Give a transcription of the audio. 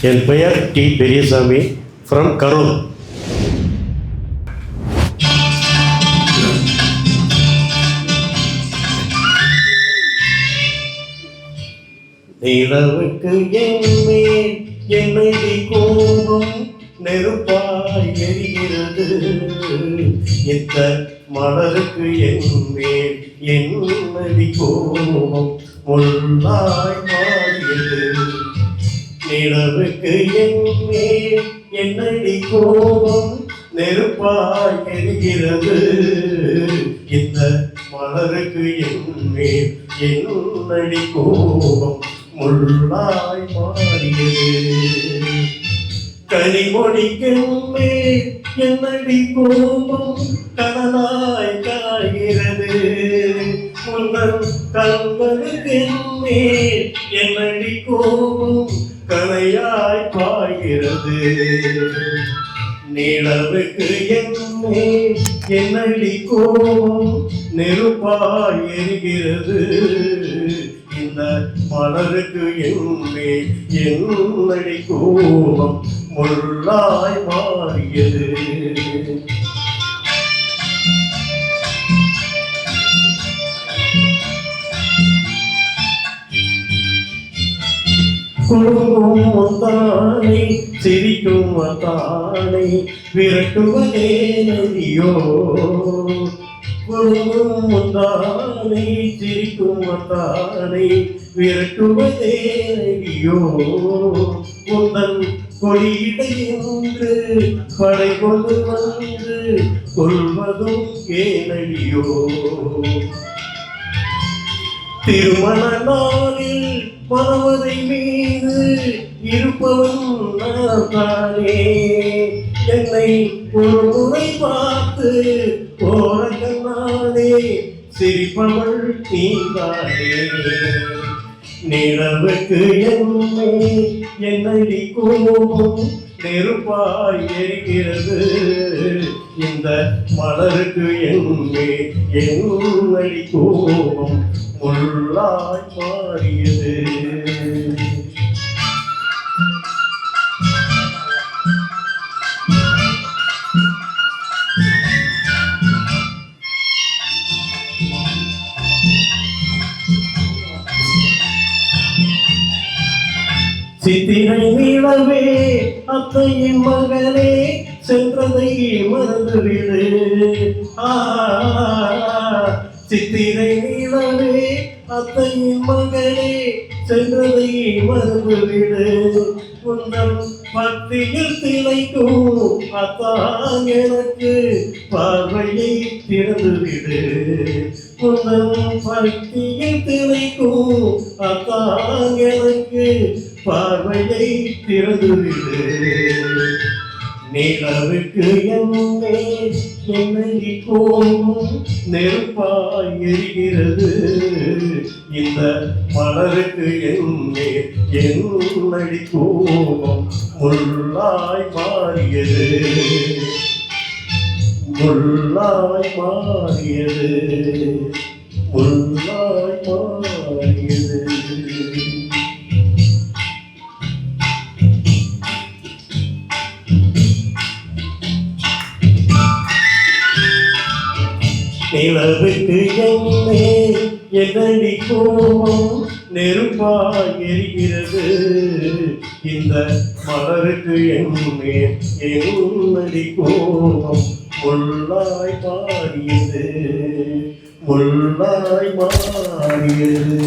என் பெயர் D Periyasamy from Karur. நிலவுக்கு என்மேல் என்னடி கோபம் நெருப்பாய் எரிகிறது, இந்த மலருக்கு என்மேல் என்னடி கோபம் முள்ளாய் மாறியது. நிலவுக்கு என்மேல் என்னடி கோபம் நெருப்பாய் எரிகிறது, இந்த மலருக்கு என்மேல் என்னடி கோபம் முள்ளாய் மாறியது. கனிமொழிக்கென்மேல் என்னடி கோபம் கடலாய் காய்கிறது, முன்னர் கண்களுக்கென்மேல் என்னடி கோபம் கனையாய் பாய்கிறது. நிலவுக்கு என்மேல் என்னடி கோபம் நெருப்பாய் எரிகிறது, இந்த மலருக்கு என்மேல் என்னடி கோபம் முள்ளாய் மாறியது. குழுங்கும் தானே சிரிக்கும் தானே விரட்டுவதே நதியோ, குழுங்கும் தானே சிரிக்கும் தானே விரட்டுவதே நதியோ, உந்தன் கொடியிடையொன்று படை கொண்டு வந்து கொள்வதும் ஏனடியோ. திருமண நாளில் மனவதை மீது இருப்பவன் நான் தானே, என்னை ஒரு முறை பார்த்து போறதனாலே சிரிப்பவள் நீதானே. நிலவுக்கு என்மேல் என்னடி கோபம் நெருப்பாய் எரிகிறது, இந்த மலருக்கு என்மேல் என்னடி கோபம் முள்ளாய் மாறியது. சித்திரை நிலவே அத்தையின் மகளே சென்றதை மறந்துவிடு, சித்திரை நிலவே அத்தையின் மகளே சென்றதை மறந்துவிடு, உந்தன் பக்தியில் திளைக்கும் அத்தான் எனக்கு பார்வையை திறந்துவிடு, உந்தன் பக்தியில் திளைக்கும் அத்தான் எனக்கு பார்வையை திறந்துவிடு. நிலவுக்கு என்மேல் என்னடி கோபம் நெருப்பாய் எரிகிறது, இந்த மலருக்கு என்மேல் என்னடி கோபம் முள்ளாய் மாறியது, முள்ளாய் மாறியது, முள்ளாய் மாறியது. நிலவுக்கு என்மேல் என்னடி கோபம் நெருப்பாய் எரிகிறது, இந்த மலருக்கு என்மேல் என்னடி கோபம் முள்ளாய் மாறியது, முள்ளாய் மாறியது.